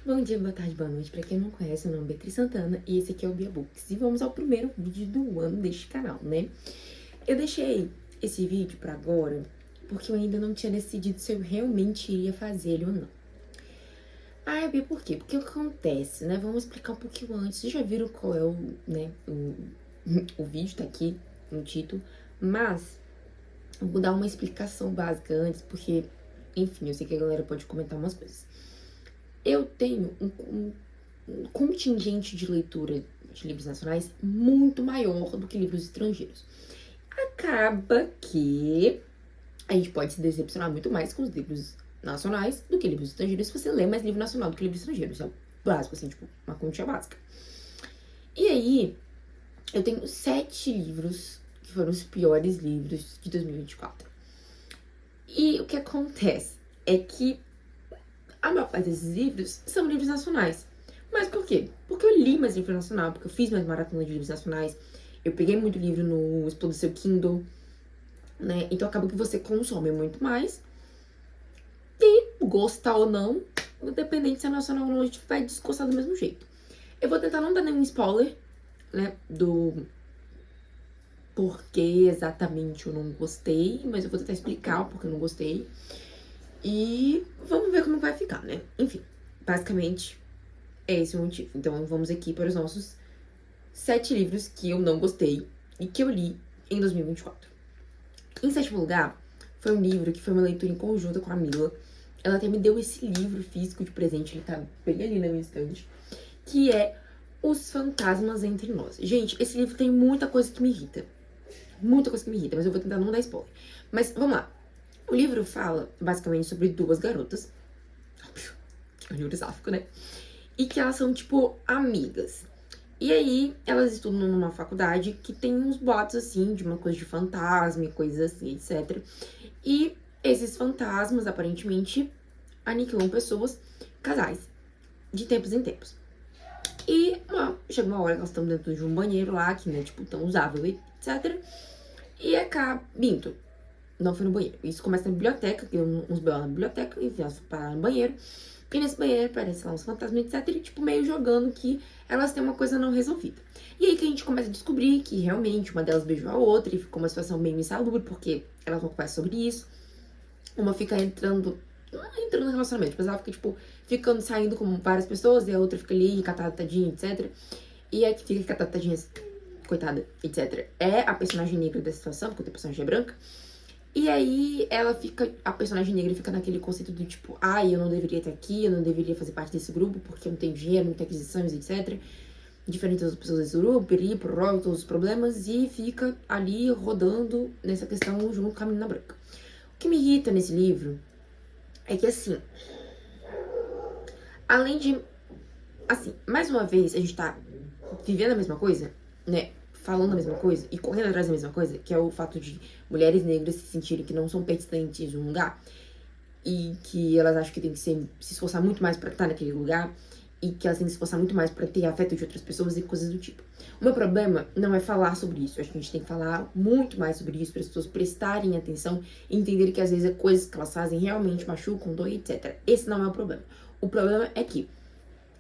Bom dia, boa tarde, boa noite. Pra quem não conhece, meu nome é Beatriz Santana e esse aqui é o Bia Books. E vamos ao primeiro vídeo do ano deste canal, né? Eu deixei esse vídeo pra agora porque eu ainda não tinha decidido se eu realmente iria fazer ele ou não. Ah, Bia, por quê? Porque o que acontece, né? Vamos explicar um pouquinho antes. Vocês já viram qual é o vídeo, tá aqui no título. Mas eu vou dar uma explicação básica antes, porque, enfim, eu sei que a galera pode comentar umas coisas. Eu tenho um contingente de leitura de livros nacionais muito maior do que livros estrangeiros. Acaba que a gente pode se decepcionar muito mais com os livros nacionais do que livros estrangeiros se você lê mais livro nacional do que livro estrangeiro. Isso é o básico, assim, tipo, uma continha básica. E aí, eu tenho 7 livros que foram os piores livros de 2024. E o que acontece é que a maior parte desses livros são livros nacionais. Mas por quê? Porque eu li mais livro nacional, porque eu fiz mais maratona de livros nacionais, eu peguei muito livro no Exploda Seu Kindle, né? Então acaba que você consome muito mais. E, gostar ou não, independente se é nacional ou não, a gente vai desgostar do mesmo jeito. Eu vou tentar não dar nenhum spoiler, né, do porquê exatamente eu não gostei, mas eu vou tentar explicar o porquê eu não gostei. E vamos ver como vai ficar, né? Enfim, basicamente é esse o motivo. Então vamos aqui para os nossos 7 livros que eu não gostei e que eu li em 2024. Em sétimo lugar, foi um livro que foi uma leitura em conjunto com a Mila. Ela até me deu esse livro físico de presente, ele tá bem ali na minha estante, que é Os Fantasmas Entre Nós. Gente, esse livro tem muita coisa que me irrita. Muita coisa que me irrita, mas eu vou tentar não dar spoiler. Mas vamos lá. O livro fala basicamente sobre 2 garotas. Óbvio, que é um livro sáfico, né? E que elas são, tipo, amigas. E aí, elas estudam numa faculdade que tem uns boatos, assim, de uma coisa de fantasma e coisas assim, etc. E esses fantasmas, aparentemente, aniquilam pessoas, casais, de tempos em tempos. E chega uma hora que elas estão dentro de um banheiro lá, que não é, tipo, tão usável, etc. E acaba... Minto. Não foi no banheiro. Isso começa na biblioteca, que uns B.O. na biblioteca, enfim, elas pararam no banheiro. E nesse banheiro aparecem lá uns fantasmas, etc. E, tipo, meio jogando que elas têm uma coisa não resolvida. E aí que a gente começa a descobrir que realmente uma delas beijou a outra e ficou uma situação meio insalubre, porque elas vão conversar sobre isso. Uma fica entrando. Não é entrando no relacionamento, mas ela fica, tipo, ficando, saindo com várias pessoas, e a outra fica ali, recatada, tadinha, etc. E a que fica recatada, tadinha, coitada, etc. É a personagem negra da situação, porque a personagem é branca. E aí ela fica, a personagem negra fica naquele conceito do tipo, ai, eu não deveria estar aqui, eu não deveria fazer parte desse grupo porque eu não tenho dinheiro, não tenho aquisições, etc. Diferente das pessoas desse grupo, todos os problemas, e fica ali rodando nessa questão junto com a menina branca. O que me irrita nesse livro é que, assim, além de, assim, mais uma vez, a gente tá vivendo a mesma coisa, né? Falando a mesma coisa e correndo atrás da mesma coisa, que é o fato de mulheres negras se sentirem que não são pertinentes de um lugar e que elas acham que tem que se esforçar muito mais pra estar naquele lugar e que elas têm que se esforçar muito mais pra ter afeto de outras pessoas e coisas do tipo. O meu problema não é falar sobre isso, eu acho que a gente tem que falar muito mais sobre isso para as pessoas prestarem atenção e entenderem que às vezes coisas que elas fazem realmente machucam, dói, etc. Esse não é o problema. O problema é que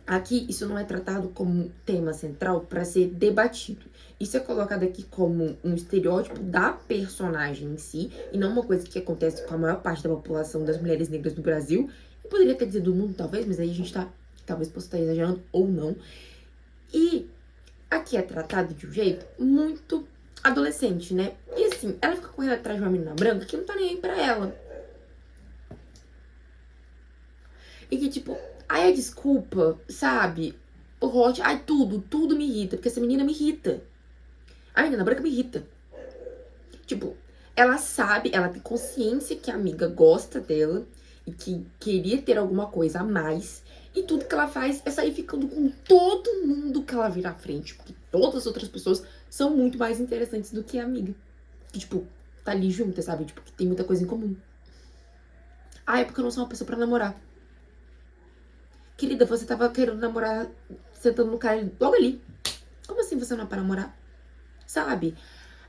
aqui, isso não é tratado como tema central para ser debatido. Isso é colocado aqui como um estereótipo da personagem em si, e não uma coisa que acontece com a maior parte da população das mulheres negras do Brasil. Eu poderia até dizer do mundo, talvez, mas aí a gente tá, talvez possa estar exagerando ou não. E aqui é tratado de um jeito muito adolescente, né? E assim, ela fica correndo atrás de uma menina branca que não tá nem aí pra ela. E que, tipo, ai, a desculpa, sabe? O hot, ai, tudo me irrita, porque essa menina me irrita. A menina branca me irrita. Tipo, ela sabe, ela tem consciência que a amiga gosta dela e que queria ter alguma coisa a mais. E tudo que ela faz é sair ficando com todo mundo que ela vira à frente, porque todas as outras pessoas são muito mais interessantes do que a amiga. Que, tipo, tá ali junta, sabe? Tipo, que tem muita coisa em comum. Ah, é porque eu não sou uma pessoa pra namorar. Querida, você tava querendo namorar sentando no cara logo ali. Como assim você não é pra namorar? Sabe?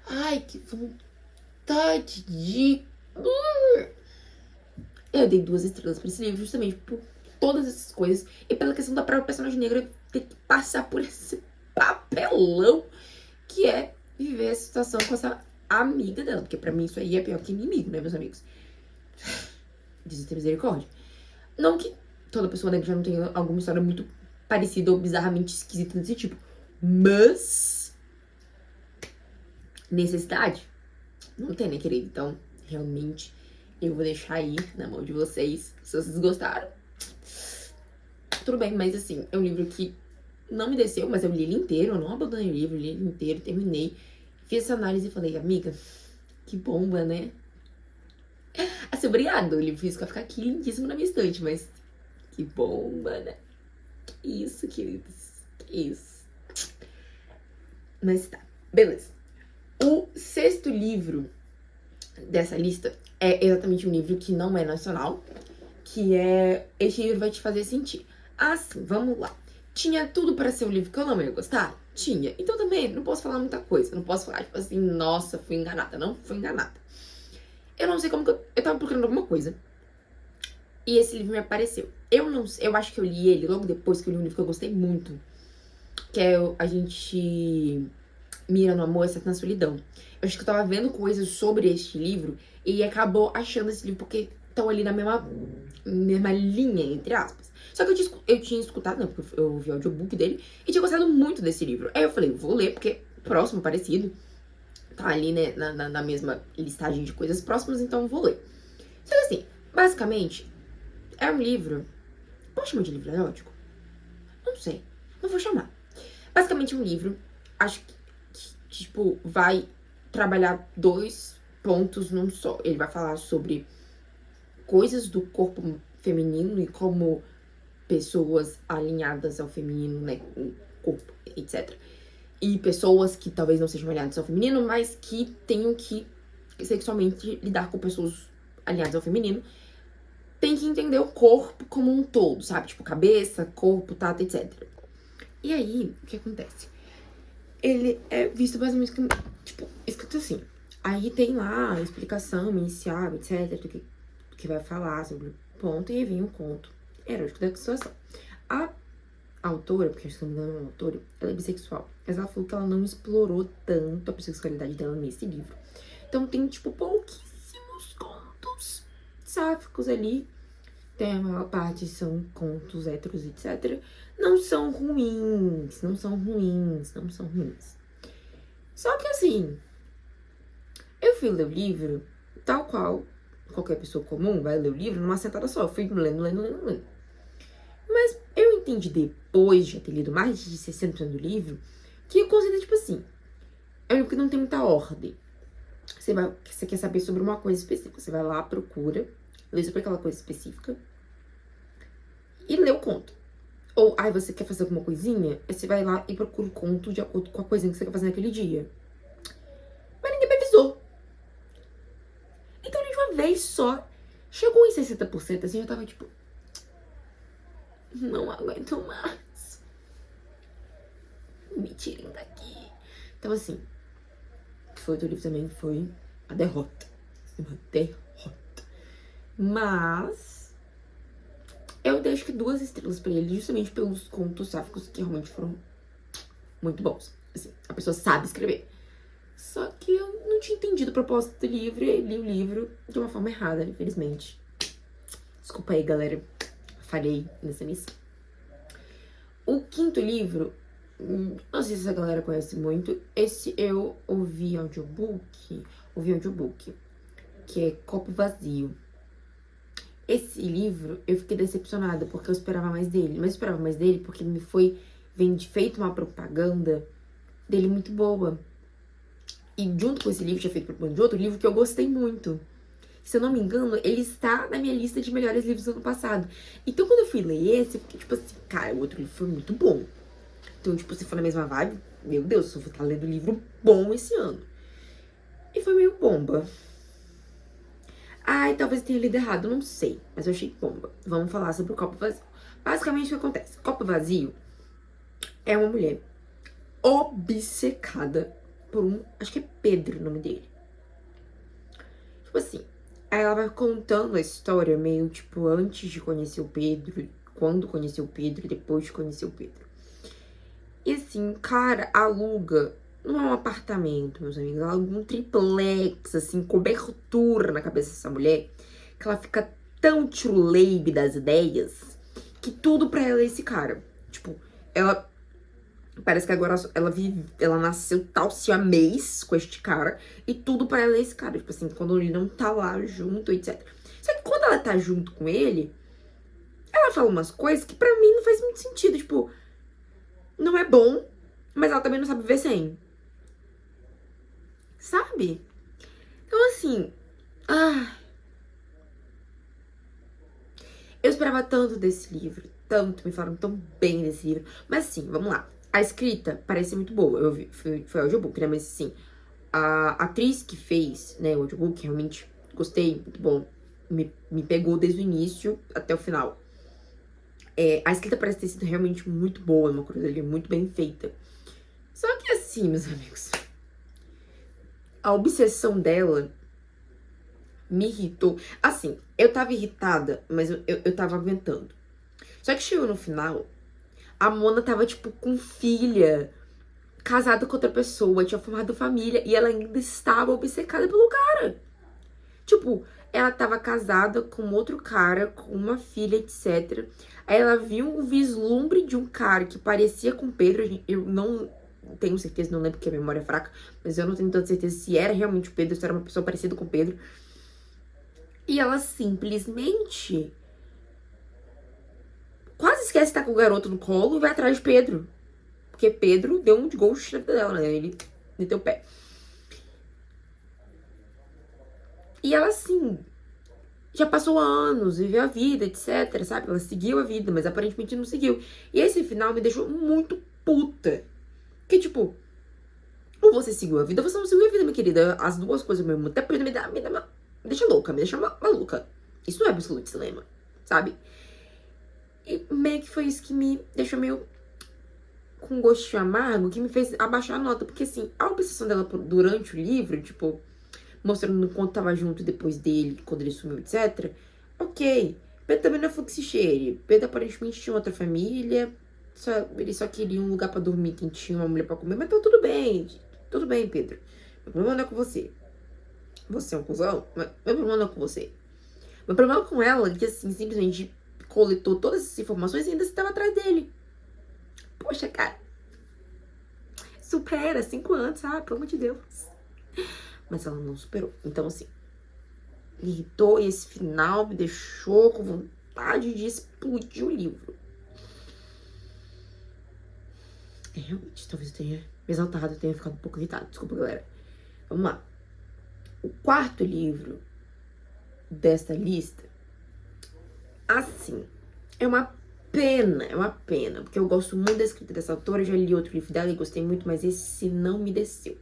Ai, que vontade de... Eu dei 2 estrelas pra esse livro justamente por todas essas coisas e pela questão da própria personagem negra ter que passar por esse papelão que é viver a situação com essa amiga dela. Porque pra mim isso aí é pior que inimigo, né, meus amigos? Deus ter misericórdia. Não que toda pessoa negra já não tenha alguma história muito parecida ou bizarramente esquisita desse tipo. Mas necessidade? Não tem, né, querido? Então, realmente, eu vou deixar aí na mão de vocês. Se vocês gostaram, tudo bem. Mas, assim, é um livro que não me desceu, mas eu li ele inteiro. Eu não abandonei o livro, li ele inteiro, terminei. Fiz essa análise e falei, amiga, que bomba, né? Assim, obrigado. O livro físico vai ficar aqui lindíssimo na minha estante, mas que bomba, né? Que isso, queridos. Que isso. Mas tá, beleza. O sexto livro dessa lista é exatamente um livro que não é nacional, que é Este Livro Vai Te Fazer Sentir. Assim, vamos lá. Tinha tudo pra ser um livro que eu não ia gostar? Tinha. Então também não posso falar muita coisa. Não posso falar, tipo assim, nossa, fui enganada. Não fui enganada. Eu não sei como que eu tava procurando alguma coisa. E esse livro me apareceu. Eu acho que eu li ele logo depois que eu li um livro que eu gostei muito. Que é A Gente Mira no Amor, Exceto na Solidão. Eu acho que eu tava vendo coisas sobre este livro e acabou achando esse livro porque estão ali na mesma linha, entre aspas. Só que eu tinha escutado, né, porque eu ouvi o audiobook dele e tinha gostado muito desse livro. Aí eu falei, vou ler, porque próximo, parecido, tá ali, né, na mesma listagem de coisas próximas, então vou ler. Só que assim, basicamente, é um livro... Posso chamar de livro erótico? Não sei, não vou chamar. Basicamente um livro, acho que tipo, vai trabalhar 2 pontos num só. Ele vai falar sobre coisas do corpo feminino e como pessoas alinhadas ao feminino, né, o corpo, etc. E pessoas que talvez não sejam alinhadas ao feminino, mas que tenham que sexualmente lidar com pessoas alinhadas ao feminino, tem que entender o corpo como um todo, sabe? Tipo, cabeça, corpo, tata, etc. E aí, o que acontece? Ele é visto basicamente como, tipo, escrito assim. Aí tem lá a explicação inicial, etc, do que vai falar sobre o ponto, e aí vem o conto erótico da situação. A autora, porque acho que não me engano é uma autora, ela é bissexual. Mas ela falou que ela não explorou tanto a bissexualidade dela nesse livro. Então tem, tipo, pouquíssimos contos sáficos ali. Tem a maior parte são contos héteros, etc. Não são ruins, não são ruins, não são ruins. Só que assim, eu fui ler o livro, tal qual qualquer pessoa comum vai ler o livro numa sentada só. Eu fui lendo. Mas eu entendi depois de já ter lido mais de 60% do livro, que o conceito é tipo assim, é um livro que não tem muita ordem. Você quer saber sobre uma coisa específica, você vai lá, procura, lê sobre aquela coisa específica e lê o conto. Ou, você quer fazer alguma coisinha? Aí você vai lá e procura o conto de acordo com a coisinha que você quer fazer naquele dia. Mas ninguém me avisou. Então, de uma vez só, chegou em 60%, assim, eu tava tipo... Não aguento mais. Me tirem daqui. Então, assim, foi outro livro também, foi a derrota. Uma derrota. Mas... eu dei acho que 2 estrelas pra ele, justamente pelos contos sáficos que realmente foram muito bons. Assim, a pessoa sabe escrever. Só que eu não tinha entendido o propósito do livro e li o livro de uma forma errada, infelizmente. Desculpa aí, galera. Falhei nessa missão. O quinto livro, não sei se a galera conhece muito. Esse eu ouvi audiobook, que é Copo Vazio. Esse livro, eu fiquei decepcionada, porque eu esperava mais dele. Mas eu esperava mais dele porque me foi feito uma propaganda dele muito boa. E junto com esse livro, tinha feito propaganda de outro livro que eu gostei muito. Se eu não me engano, ele está na minha lista de melhores livros do ano passado. Então, quando eu fui ler esse, eu fiquei tipo assim, cara, o outro livro foi muito bom. Então, tipo, se for na mesma vibe, meu Deus, eu vou estar lendo livro bom esse ano. E foi meio bomba. Ai, talvez eu tenha lido errado, não sei. Mas eu achei bomba. Vamos falar sobre o Copo Vazio. Basicamente, o que acontece? Copo Vazio é uma mulher obcecada por acho que é Pedro o nome dele. Tipo assim, aí ela vai contando a história meio, tipo, antes de conhecer o Pedro, quando conheceu o Pedro e depois de conhecer o Pedro. E assim, cara, aluga, não é um apartamento, meus amigos, ela aluga um triplex, assim, cobertura na cabeça dessa mulher, que ela fica tão truleibe das ideias, que tudo pra ela é esse cara. Tipo, ela parece que agora ela nasceu tal siamês com este cara, e tudo pra ela é esse cara. Tipo assim, quando ele não tá lá junto, etc. Só que quando ela tá junto com ele, ela fala umas coisas que pra mim não faz muito sentido. Tipo, não é bom, mas ela também não sabe viver sem. Sabe? Então assim, eu esperava tanto desse livro, tanto, me falaram tão bem desse livro. Mas assim, vamos lá. A escrita parece muito boa. Eu vi, foi audiobook, né? Mas assim, a atriz que fez, né, o audiobook, realmente gostei, muito bom. Me pegou desde o início até o final. A escrita parece ter sido realmente muito boa, uma coisa ali muito bem feita. Só que assim, meus amigos, a obsessão dela me irritou. Assim, eu tava irritada, mas eu tava aguentando. Só que chegou no final, a Mona tava, tipo, com filha, casada com outra pessoa, tinha formado família, e ela ainda estava obcecada pelo cara. Tipo, ela tava casada com outro cara, com uma filha, etc. Aí ela viu um vislumbre de um cara que parecia com Pedro. Eu não tenho certeza, não lembro porque a memória é fraca, mas eu não tenho tanta certeza se era realmente o Pedro, se era uma pessoa parecida com o Pedro. E ela simplesmente quase esquece de estar com o garoto no colo e vai atrás de Pedro. Porque Pedro deu um de ghost na vida dela, né? Ele meteu o pé. E ela, assim, já passou anos, viveu a vida, etc, sabe? Ela seguiu a vida, mas aparentemente não seguiu. E esse final me deixou muito puta. Que, tipo, ou você seguiu a vida ou você não seguiu a vida, minha querida. As duas coisas mesmo. Até porque me deixa louca, me deixa maluca. Isso não é absoluto cinema, sabe? E meio que foi isso que me deixou meio com gostinho amargo, que me fez abaixar a nota. Porque, assim, a obsessão dela durante o livro, tipo, mostrando quanto tava junto depois dele, quando ele sumiu, etc. Ok. Pedro também não é fluxicheire. Pedro aparentemente tinha outra família. Ele só queria um lugar pra dormir, quentinho, uma mulher pra comer. Mas tá tudo bem. Tudo bem, Pedro. Meu problema não é com você. Você é um cuzão, mas meu problema não é com você. Meu problema é com ela, que assim, simplesmente coletou todas essas informações e ainda estava atrás dele. Poxa, cara. Supera, 5 anos, sabe? Pelo amor de Deus. Mas ela não superou. Então, assim, me irritou e esse final me deixou com vontade de explodir o livro. Realmente, talvez eu tenha me exaltado, tenha ficado um pouco irritado. Desculpa, galera. Vamos lá. O quarto livro desta lista, assim, é uma pena, porque eu gosto muito da escrita dessa autora, eu já li outro livro dela e gostei muito, mas esse não me desceu.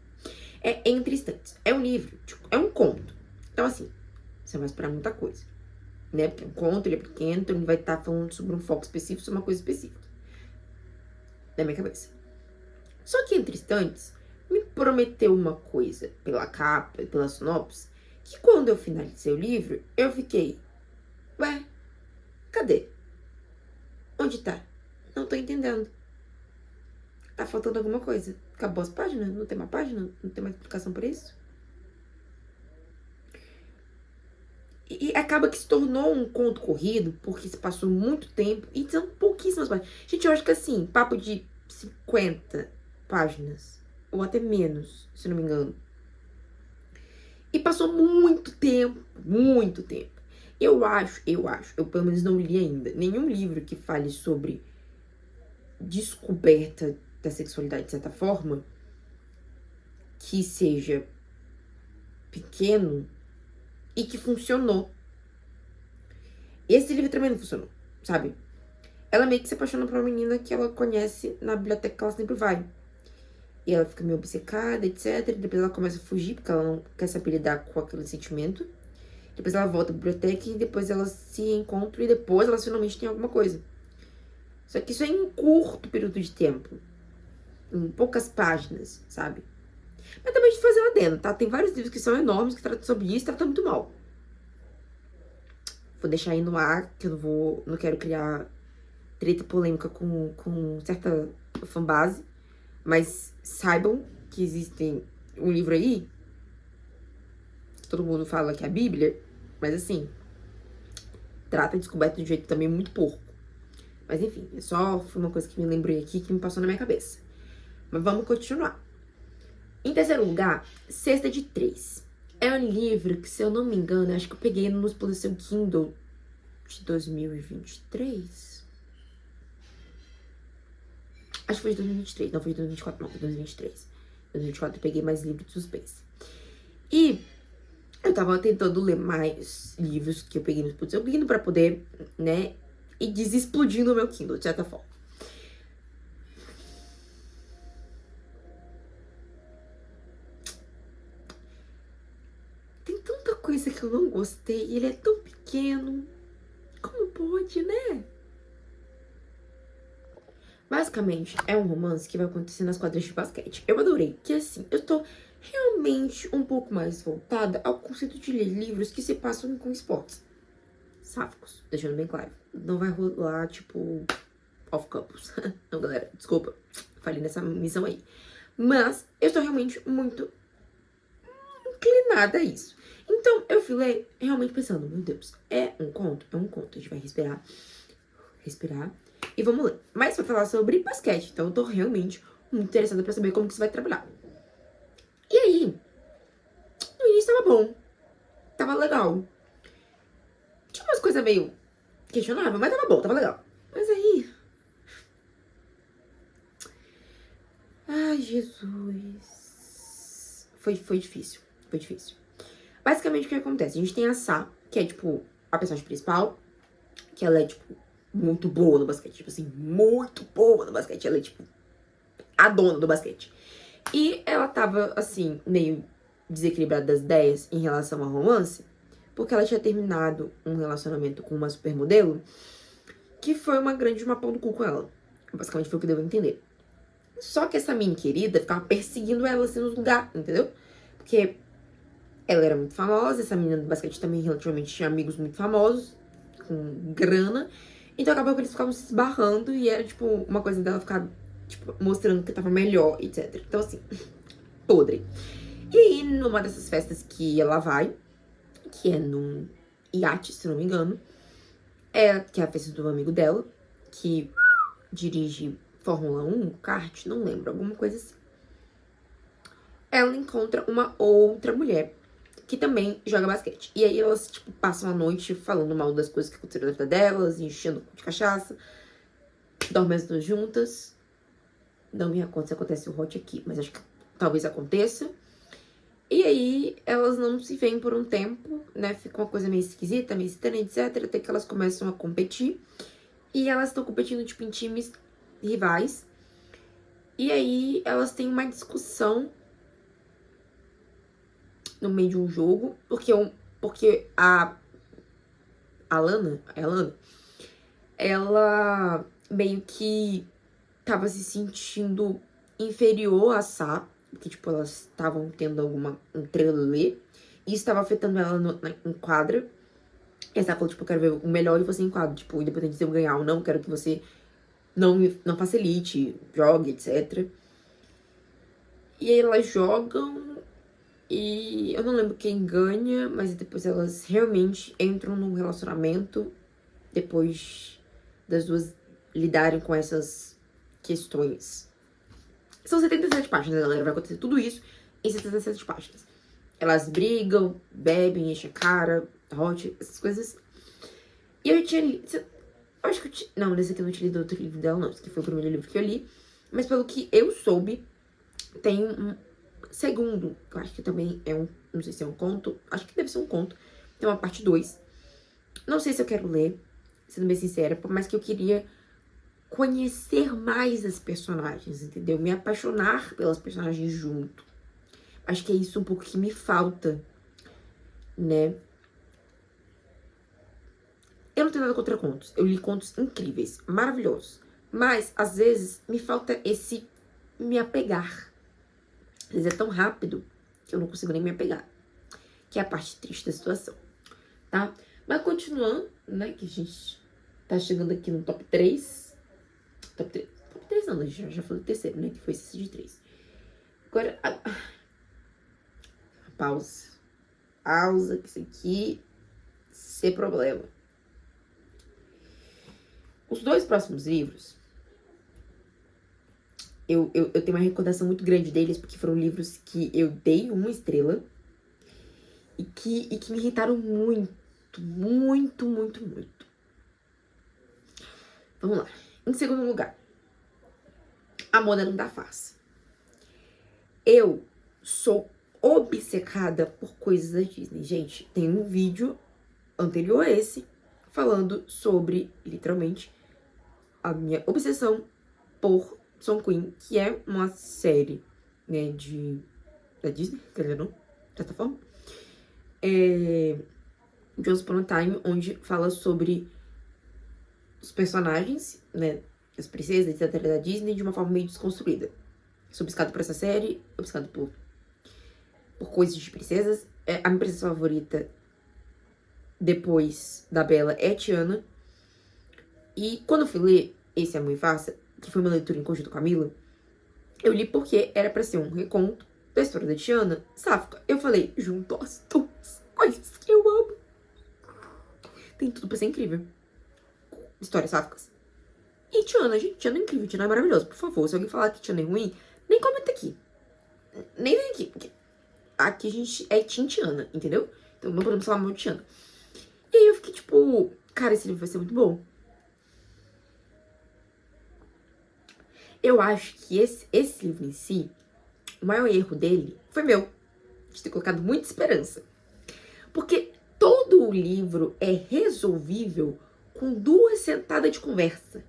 É Entre Instantes. É um livro, tipo, é um conto. Então, assim, você vai esperar muita coisa, né? Porque um conto, ele é pequeno, então ele vai estar falando sobre um foco específico, sobre uma coisa específica. Na minha cabeça. Só que Entre Instantes me prometeu uma coisa pela capa e pela sinopse, que quando eu finalizei o livro, eu fiquei, ué, cadê? Onde tá? Não tô entendendo. Tá faltando alguma coisa. Acabou as páginas? Não tem mais página? Não tem mais explicação pra isso? E acaba que se tornou um conto corrido, porque se passou muito tempo e são pouquíssimas páginas. Gente, eu acho que assim, papo de 50 páginas, ou até menos, se não me engano. E passou muito tempo, muito tempo. Eu pelo menos não li ainda nenhum livro que fale sobre descoberta da sexualidade de certa forma, que seja pequeno e que funcionou. Esse livro também não funcionou, sabe? Ela meio que se apaixona por uma menina que ela conhece na biblioteca que ela sempre vai. E ela fica meio obcecada, etc. Depois ela começa a fugir, porque ela não quer saber lidar com aquele sentimento. Depois ela volta pra biblioteca e depois elas se encontram e depois elas finalmente têm alguma coisa. Só que isso é em um curto período de tempo. Em poucas páginas, sabe? Mas também de fazer um adendo, tá? Tem vários livros que são enormes, que tratam sobre isso e tratam muito mal. Vou deixar aí no ar, que eu não quero criar treta polêmica com certa fanbase, mas saibam que existe um livro aí, todo mundo fala que é a Bíblia, mas assim, trata a descoberta de um jeito também muito porco. Mas enfim, foi uma coisa que me lembrei aqui, que me passou na minha cabeça. Mas vamos continuar. Em terceiro lugar, Cesta de Três. É um livro que, se eu não me engano, acho que eu peguei no exposição Kindle de 2023. Acho que foi de 2023, não foi de 2024, não, foi de 2023. Em 2024 eu peguei mais livros de suspense. E eu tava tentando ler mais livros que eu peguei no exposição Kindle pra poder, né, ir desexplodindo o meu Kindle, de certa forma. Tem tanta coisa que eu não gostei e ele é tão pequeno. Como pode, né? Basicamente, é um romance que vai acontecer nas quadras de basquete. Eu adorei, que assim, eu tô realmente um pouco mais voltada ao conceito de ler livros que se passam com esportes sáficos, deixando bem claro. Não vai rolar, tipo, off-campus. Não, galera, desculpa, falei nessa missão aí. Mas eu estou realmente muito inclinada a isso. Então, eu fui ler realmente pensando, meu Deus, é um conto? É um conto, a gente vai respirar e vamos ler. Mas vai falar sobre basquete, então eu tô realmente muito interessada pra saber como que isso vai trabalhar. E aí, no início tava bom, tava legal. Tinha umas coisas meio questionáveis, mas tava bom, tava legal. Mas aí... Ai, Jesus... Foi difícil, foi difícil. Basicamente, o que acontece? A gente tem a Sá, que é, tipo, a personagem principal, que ela é, tipo, muito boa no basquete. Tipo assim, muito boa no basquete. Ela é, tipo, a dona do basquete. E ela tava, assim, meio desequilibrada das ideias em relação ao romance, porque ela tinha terminado um relacionamento com uma supermodelo que foi uma grande pau no cu com ela. Basicamente foi o que deu a entender. Só que essa minha querida ficava perseguindo ela, assim, nos lugares, entendeu? Porque ela era muito famosa, essa menina do basquete também relativamente tinha amigos muito famosos, com grana. Então acabou que eles ficavam se esbarrando e era, tipo, uma coisa dela ficar, tipo, mostrando que tava melhor, etc. Então, assim, podre. E aí, numa dessas festas que ela vai, que é num iate, se não me engano, que é a festa do amigo dela, que dirige Fórmula 1, kart, não lembro, alguma coisa assim. Ela encontra uma outra mulher que também joga basquete. E aí elas, tipo, passam a noite falando mal das coisas que aconteceram na vida delas, enchendo de cachaça, dormem as duas juntas. Não me recordo se acontece o hot aqui, mas acho que talvez aconteça. E aí elas não se veem por um tempo, né? Fica uma coisa meio esquisita, meio estranha, etc. Até que elas começam a competir. E elas estão competindo, tipo, em times rivais. E aí elas têm uma discussão no meio de um jogo, porque a Lana, ela meio que tava se sentindo inferior a Sá, porque, tipo, elas estavam tendo um trelelê, e isso estava afetando ela em quadra. E a Sá falou, tipo, eu quero ver o melhor de você em quadra, tipo, independente de eu ganhar ou não, quero que você não facilite, jogue, etc. E aí elas jogam, e eu não lembro quem ganha, mas depois elas realmente entram num relacionamento depois das duas lidarem com essas questões. São 77 páginas, galera. Vai acontecer tudo isso em 77 páginas. Elas brigam, bebem, enchem a cara, hot, essas coisas. E eu tinha lido... Eu acho que eu tinha... Não, nesse aqui eu não tinha lido outro livro dela, não. Esse aqui foi o primeiro livro que eu li. Mas pelo que eu soube, tem um segundo, eu acho que também é um... Não sei se é um conto. Acho que deve ser um conto. Tem uma parte 2. Não sei se eu quero ler, sendo bem sincera, por mais que eu queria conhecer mais as personagens, entendeu? Me apaixonar pelas personagens junto. Acho que é isso um pouco que me falta, né? Eu não tenho nada contra contos. Eu li contos incríveis, maravilhosos. Mas, às vezes, me falta esse me apegar. Às vezes é tão rápido que eu não consigo nem me apegar. Que é a parte triste da situação, tá? Mas continuando, né, que a gente tá chegando aqui no top 3. Top 3 não, já falei o terceiro, né? Que foi esse de 3. Agora, pausa. Pausa, que isso aqui sem problema. Os 2 próximos livros, eu tenho uma recordação muito grande deles, porque foram livros que eu dei 1 estrela e que me irritaram muito, muito, muito, muito. Vamos lá. Em segundo lugar, A Mônada da Farsa. Eu sou obcecada por coisas da Disney. Gente, tem um vídeo anterior a esse falando sobre, literalmente, a minha obsessão por Song Queen, que é uma série, né, da Disney, querendo ou não, de certa forma. Once Upon a Time, onde fala sobre os personagens, né, as princesas, etc, da Disney, de uma forma meio desconstruída. Sou obcecada por essa série, obcecada por coisas de princesas. A minha princesa favorita, depois da Bela, é Tiana. E quando eu fui ler esse Amor e Farsa, que foi uma leitura em conjunto com a Camila, eu li porque era pra ser um reconto da história da Tiana sáfica. Eu falei, junto as 2 coisas que eu amo. Tem tudo pra ser incrível. Histórias sáficas. E Tiana, gente, Tiana é incrível, Tiana é maravilhosa. Por favor, se alguém falar que Tiana é ruim, nem comenta aqui. Nem vem aqui, porque aqui a gente é Team Tiana, entendeu? Então não podemos falar mal de Tiana. E aí eu fiquei tipo, cara, esse livro vai ser muito bom. Eu acho que esse livro em si, o maior erro dele foi meu, de ter colocado muita esperança. Porque todo o livro é resolvível com 2 sentadas de conversa.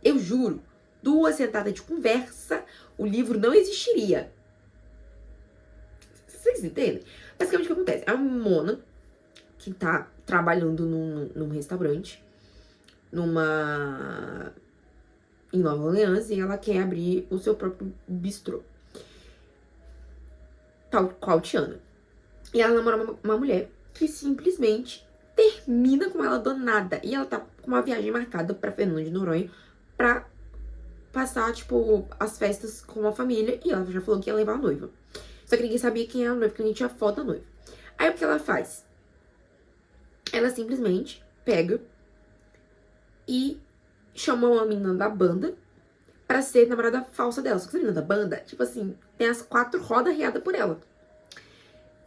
Eu juro, 2 sentadas de conversa, o livro não existiria. Vocês entendem? Basicamente o que acontece? É uma Mona que tá trabalhando num restaurante, em Nova Orleans, e ela quer abrir o seu próprio bistrô. Tal qual Tiana. E ela namora uma mulher que simplesmente termina com ela do nada. E ela tá com uma viagem marcada pra Fernando de Noronha pra passar, tipo, as festas com a família. E ela já falou que ia levar a noiva. Só que ninguém sabia quem era a noiva, porque ninguém tinha foto da noiva. Aí o que ela faz? Ela simplesmente pega e chama uma menina da banda pra ser namorada falsa dela. Só que essa menina da banda, tipo assim, tem as 4 rodas riadas por ela.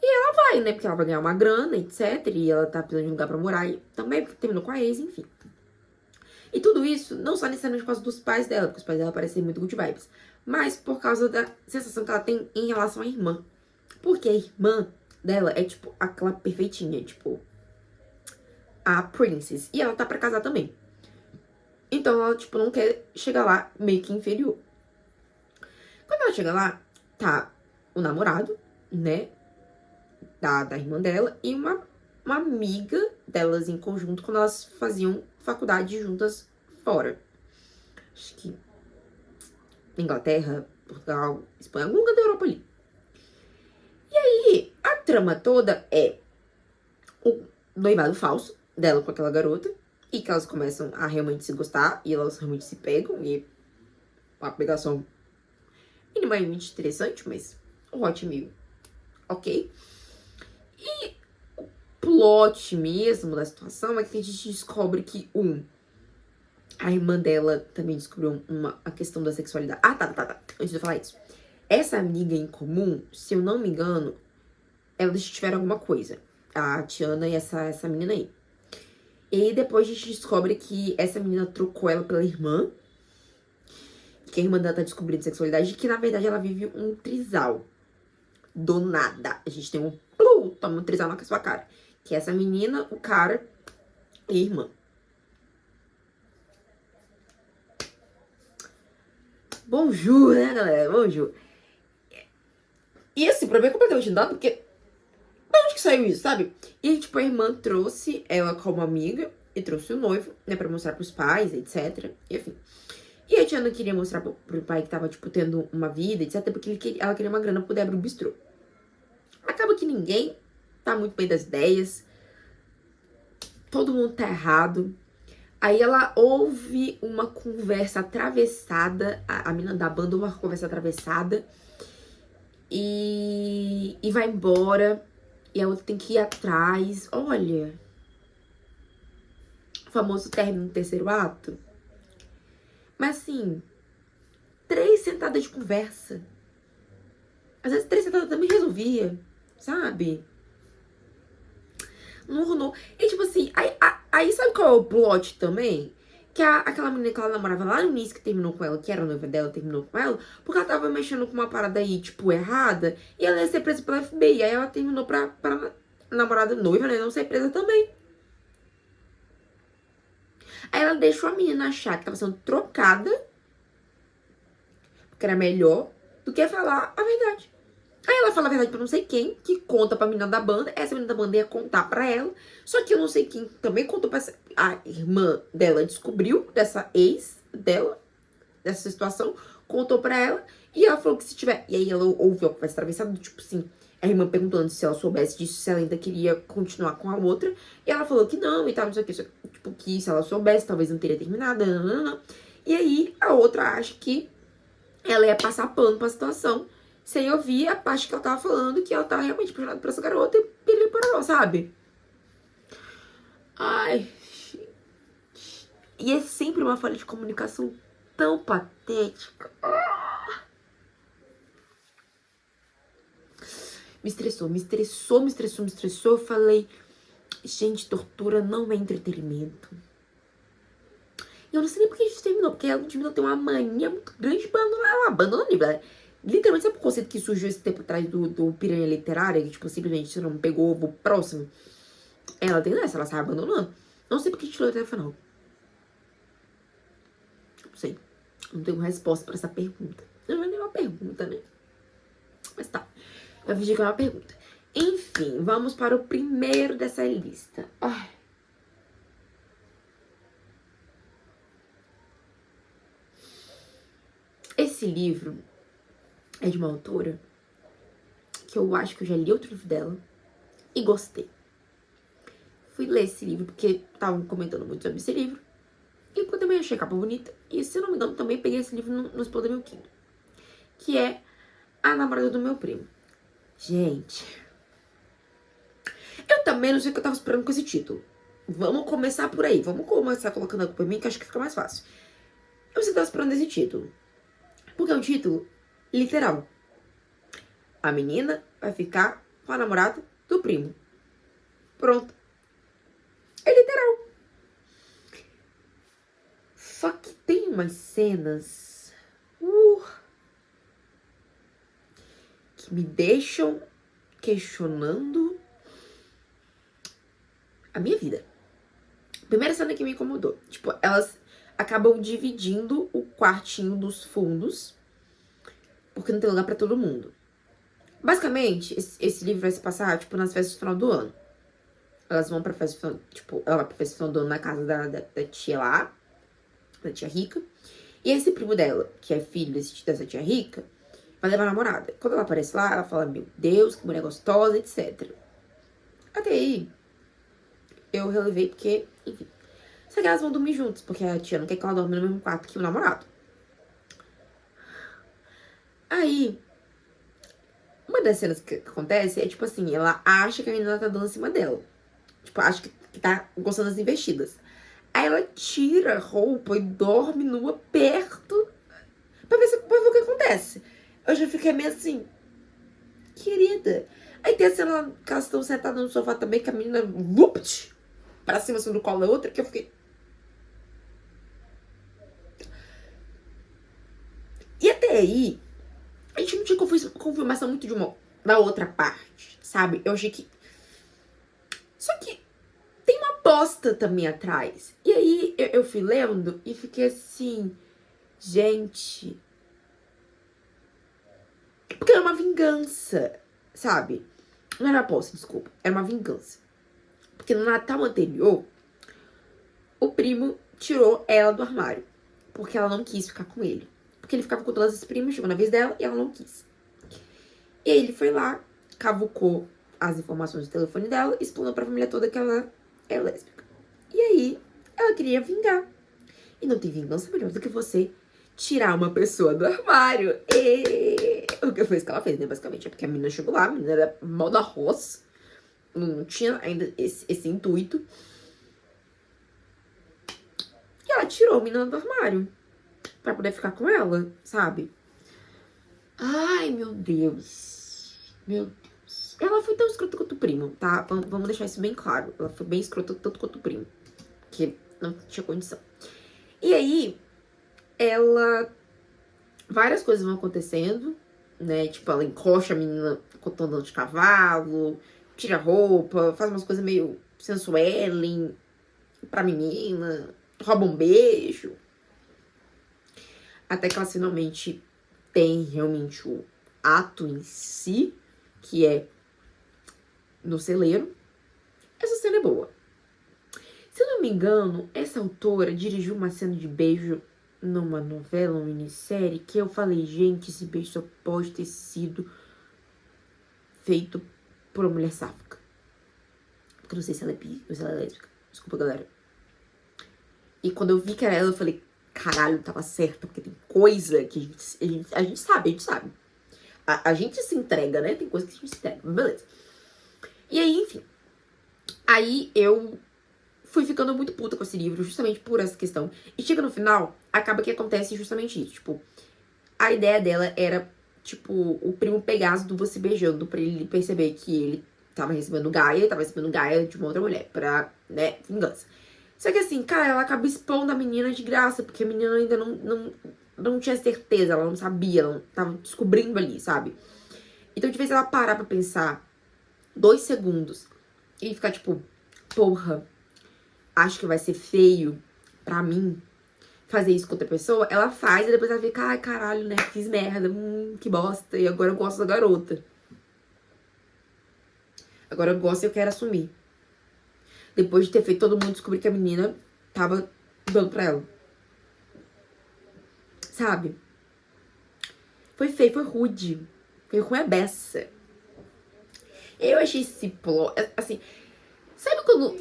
E ela vai, né? Porque ela vai ganhar uma grana, etc. E ela tá precisando de um lugar pra morar. E também porque terminou com a ex, enfim. E tudo isso, não só necessariamente por causa dos pais dela, porque os pais dela parecem muito good vibes, mas por causa da sensação que ela tem em relação à irmã. Porque a irmã dela é, tipo, aquela perfeitinha, tipo, a princess. E ela tá pra casar também. Então ela, tipo, não quer chegar lá meio que inferior. Quando ela chega lá, tá o namorado, né, da irmã dela, e uma amiga delas em conjunto, quando elas faziam faculdade juntas fora. Acho que Inglaterra, Portugal, Espanha, algum lugar da Europa ali. E aí, a trama toda é o noivado falso dela com aquela garota, e que elas começam a realmente se gostar, e elas realmente se pegam, e uma pegação minimamente interessante, mas o hot meio ok. E o plot mesmo da situação é que a gente descobre que, a irmã dela também descobriu a questão da sexualidade. Tá. Antes de eu falar isso. Essa amiga em comum, se eu não me engano, elas tiveram alguma coisa. A Tiana e essa menina aí. E depois a gente descobre que essa menina trocou ela pela irmã. Que a irmã dela tá descobrindo sexualidade. E que, na verdade, ela vive um trisal. Do nada. A gente tem toma um trisal na sua cara. Que é essa menina, o cara e a irmã. Bonjour, né, galera? Bonjour. E assim, pra mim é completamente nada, porque de onde que saiu isso, sabe? E, tipo, a irmã trouxe ela como amiga e trouxe o noivo, né, pra mostrar pros pais, etc. E, enfim. E a Tiana queria mostrar pro pai que tava, tipo, tendo uma vida, etc, porque ela queria uma grana pra poder abrir um bistrô. Acaba que ninguém tá muito bem das ideias. Todo mundo tá errado. Aí ela ouve uma conversa atravessada, a menina da banda ouve uma conversa atravessada e vai embora. E a outra tem que ir atrás. Olha, o famoso término no terceiro ato. Mas assim, 3 sentadas de conversa. Às vezes 3 sentadas também resolvia, sabe? Não rolou. E tipo assim, aí sabe qual é o plot também? Que aquela menina que ela namorava lá no início, que terminou com ela, que era a noiva dela, terminou com ela, porque ela tava mexendo com uma parada aí, tipo, errada, e ela ia ser presa pela FBI. Aí ela terminou pra namorada noiva, né, não ser presa também. Aí ela deixou a menina achar que tava sendo trocada, porque era melhor, do que falar a verdade. Aí ela fala a verdade pra não sei quem, que conta pra menina da banda. Essa menina da banda ia contar pra ela. Só que eu não sei quem também contou pra essa... A irmã dela descobriu dessa ex dela, dessa situação, contou pra ela. E ela falou que se tiver... E aí ela ouviu a conversa atravessada, tipo assim, a irmã perguntando se ela soubesse disso, se ela ainda queria continuar com a outra. E ela falou que não e tal, não sei o que. Tipo, que se ela soubesse, talvez não teria terminado. Nananana. E aí a outra acha que ela ia passar pano pra situação, sem ouvir a parte que ela tava falando, que ela tava realmente apaixonada por essa garota e piriri, sabe? Ai, e é sempre uma falha de comunicação tão patética. Me estressou, me estressou, me estressou, me estressou. Eu falei, gente, tortura não é entretenimento. E eu não sei nem por que a gente terminou, porque a Ludmilla tem uma mania muito grande de abandonar. Ela abandona o livro. Ela, literalmente, sabe o conceito que surgiu esse tempo atrás do piranha literária? Que, tipo, simplesmente você não pegou o próximo? Ela tem essa, ela sai abandonando. Não sei por que tirou até o final. Não sei. Não tenho resposta pra essa pergunta. Não é nem uma pergunta, né? Mas tá. Vai fingir que é uma pergunta. Enfim, vamos para o primeiro dessa lista. Ai. Esse livro é de uma autora que eu acho que eu já li outro livro dela e gostei. Fui ler esse livro porque estavam comentando muito sobre esse livro e porque eu também achei a capa bonita. E se eu não me engano, também peguei esse livro no Explode Meu Kindle, que é A Namorada do Meu Primo. Gente, eu também não sei o que eu tava esperando com esse título. Vamos começar por aí. Vamos começar colocando a culpa em mim, que acho que fica mais fácil. Eu sei que tava esperando esse título. Porque é um título literal. A menina vai ficar com a namorada do primo. Pronto. É literal. Só que tem umas cenas que me deixam questionando a minha vida. Primeira cena que me incomodou. Tipo, elas acabam dividindo o quartinho dos fundos, porque não tem lugar pra todo mundo. Basicamente, esse livro vai se passar, tipo, nas festas do final do ano. Elas vão pra festa, tipo, ela vai pra festa do final do ano na casa da tia lá, da tia rica. E esse primo dela, que é filho dessa tia rica, vai levar a namorada. Quando ela aparece lá, ela fala, meu Deus, que mulher gostosa, etc. Até aí, eu relevei porque, enfim. Só que elas vão dormir juntas, porque a tia não quer que ela dorme no mesmo quarto que o namorado. Aí, uma das cenas que acontece é, tipo assim, ela acha que a menina tá dando em cima dela. Tipo, acha que tá gostando das investidas. Aí ela tira a roupa e dorme nua perto pra ver o que acontece. Eu já fiquei meio assim, querida. Aí tem a cena que elas estão sentadas no sofá também, que a menina vupt, pra cima assim, do colo da outra, que eu fiquei... E até aí, a gente não tinha confirmação muito da outra parte, sabe? Eu achei que... Só que tem uma bosta também atrás. E aí, eu fui lendo e fiquei assim... Gente... Porque era uma vingança, sabe? Não era aposta, desculpa. Era uma vingança. Porque no Natal anterior, o primo tirou ela do armário. Porque ela não quis ficar com ele. Porque ele ficava com todas as primas, chegou na vez dela e ela não quis. E aí ele foi lá, cavucou as informações do telefone dela, explanou pra família toda que ela é lésbica. E aí, ela queria vingar. E não tem vingança melhor do que você tirar uma pessoa do armário. E o que foi isso que ela fez, né? Basicamente, é porque a menina chegou lá, a menina era mal da roça, não tinha ainda esse intuito. E ela tirou a menina do armário pra poder ficar com ela, sabe? Ai, meu Deus. Meu Deus. Ela foi tão escrota quanto o primo, tá? Vamos deixar isso bem claro. Ela foi bem escrota tanto quanto o primo. Porque não tinha condição. E aí, várias coisas vão acontecendo, né? Tipo, ela encoxa a menina quando andando de cavalo, tira a roupa, faz umas coisas meio sensuellen pra menina, rouba um beijo. Até que elas finalmente têm realmente o ato em si, que é no celeiro. Essa cena é boa. Se eu não me engano, essa autora dirigiu uma cena de beijo numa novela, uma minissérie, que eu falei, gente, esse beijo só pode ter sido feito por uma mulher sáfica. Porque eu não sei se ela é bi ou se ela é lésbica. Desculpa, galera. E quando eu vi que era ela, eu falei, caralho, tava certa, porque tem coisa que a gente sabe. A gente se entrega, né? Tem coisa que a gente se entrega, beleza. E aí, enfim. Aí eu fui ficando muito puta com esse livro, justamente por essa questão. E chega no final, acaba que acontece justamente isso. Tipo, a ideia dela era, tipo, o primo pegar as duas se beijando pra ele perceber que ele tava recebendo Gaia de uma outra mulher, pra, né, vingança. Só que assim, cara, ela acaba expondo a menina de graça, porque a menina ainda não tinha certeza, ela não sabia, ela tava descobrindo ali, sabe? Então, de vez ela parar pra pensar 2 segundos e ficar tipo, porra, acho que vai ser feio pra mim fazer isso com outra pessoa, ela faz e depois ela fica, ai, caralho, né, fiz merda, que bosta, e agora eu gosto da garota. Agora eu gosto e eu quero assumir. Depois de ter feito todo mundo descobrir que a menina tava dando pra ela. Sabe? Foi feio, foi rude. Foi com a beça. Eu achei esse plot, assim, sabe quando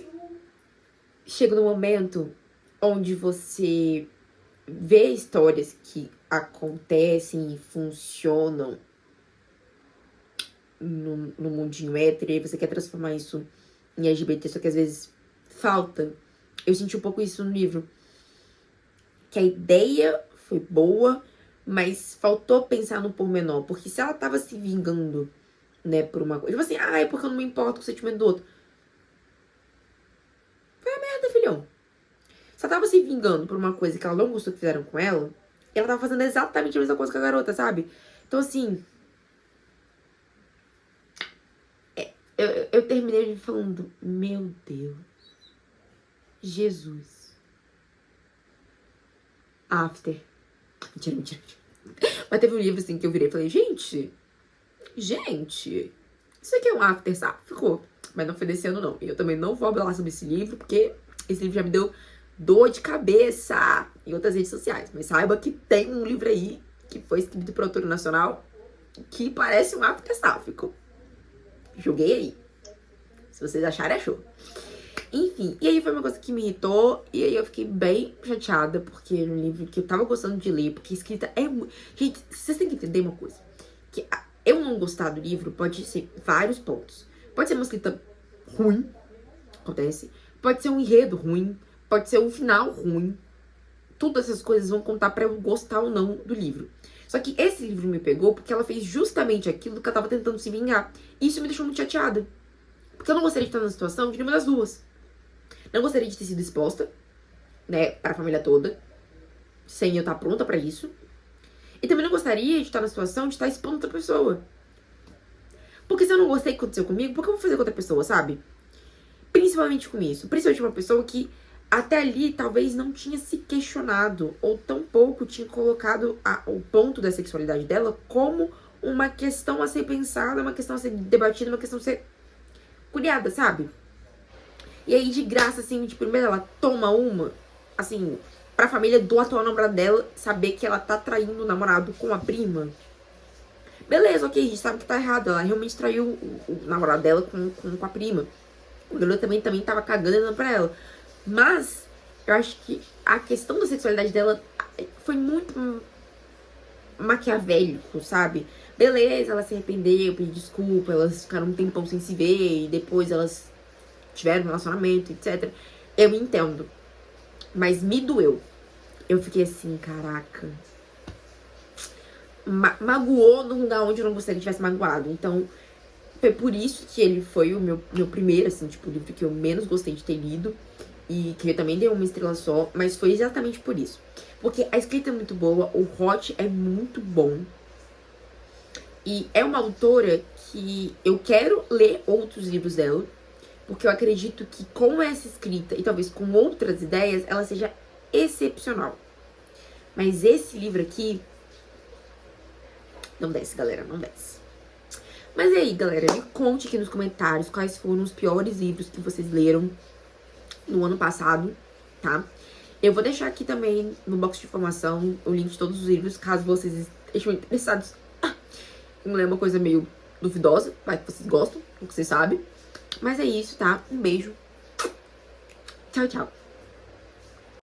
chega no momento onde você vê histórias que acontecem e funcionam no mundinho hétero e você quer transformar isso em LGBT, só que às vezes falta. Eu senti um pouco isso no livro. Que a ideia foi boa, mas faltou pensar no pormenor. Porque se ela tava se vingando, né, por uma coisa. Tipo assim, é porque eu não me importo com o sentimento do outro. Foi a merda, filhão. Se ela tava se vingando por uma coisa que ela não gostou que fizeram com ela, ela tava fazendo exatamente a mesma coisa com a garota, sabe? Então, assim. Eu terminei falando, meu Deus. Jesus. After. Mentira. Mas teve um livro, assim, que eu virei e falei, gente, isso aqui é um after, sabe? Ficou. Mas não foi desse ano, não. E eu também não vou falar sobre esse livro, porque esse livro já me deu dor de cabeça em outras redes sociais. Mas saiba que tem um livro aí, que foi escrito por autor nacional, que parece um after sáfico. Joguei aí. Se vocês acharem, achou. Enfim, e aí foi uma coisa que me irritou. E aí eu fiquei bem chateada, porque era um livro que eu tava gostando de ler, porque a escrita é muito... Gente, vocês têm que entender uma coisa. Que eu não gostar do livro pode ser vários pontos. Pode ser uma escrita ruim, acontece. Pode ser um enredo ruim. Pode ser um final ruim. Todas essas coisas vão contar pra eu gostar ou não do livro. Só que esse livro me pegou porque ela fez justamente aquilo que eu tava tentando se vingar. E isso me deixou muito chateada. Porque eu não gostaria de estar na situação de nenhuma das duas. Não gostaria de ter sido exposta, né, para a família toda, sem eu estar pronta pra isso. E também não gostaria de estar na situação de estar expondo outra pessoa. Porque se eu não gostei do que aconteceu comigo, por que eu vou fazer com outra pessoa, sabe? Principalmente com isso. Principalmente uma pessoa que até ali talvez não tinha se questionado, ou tampouco tinha colocado o ponto da sexualidade dela como uma questão a ser pensada, uma questão a ser debatida, uma questão a ser curiada, sabe? E aí, de graça, assim, de primeira, ela toma uma, assim, pra família do atual namorado dela saber que ela tá traindo o namorado com a prima. Beleza, ok, a gente sabe que tá errado. Ela realmente traiu o namorado dela com a prima. O garoto também tava cagando pra ela. Mas Eu acho que a questão da sexualidade dela foi muito maquiavélico, sabe? Beleza, ela se arrependeu, pediu desculpa, elas ficaram um tempão sem se ver e depois elas tiveram um relacionamento, etc. Eu entendo. Mas me doeu. Eu fiquei assim, caraca. Magoou num lugar onde eu não gostaria que tivesse magoado. Então, foi por isso que ele foi o meu primeiro, assim, tipo, livro que eu menos gostei de ter lido. E que eu também dei uma estrela só, mas foi exatamente por isso. Porque a escrita é muito boa, o Hot é muito bom. E é uma autora que eu quero ler outros livros dela, porque eu acredito que com essa escrita e talvez com outras ideias, ela seja excepcional. Mas esse livro aqui não desce, galera, não desce. Mas e aí, galera, me conte aqui nos comentários quais foram os piores livros que vocês leram no ano passado, tá? Eu vou deixar aqui também no box de informação o link de todos os livros, caso vocês estejam interessados em ler uma coisa meio duvidosa, vai que vocês gostam, o que vocês sabem. Mas é isso, tá? Um beijo. Tchau, tchau.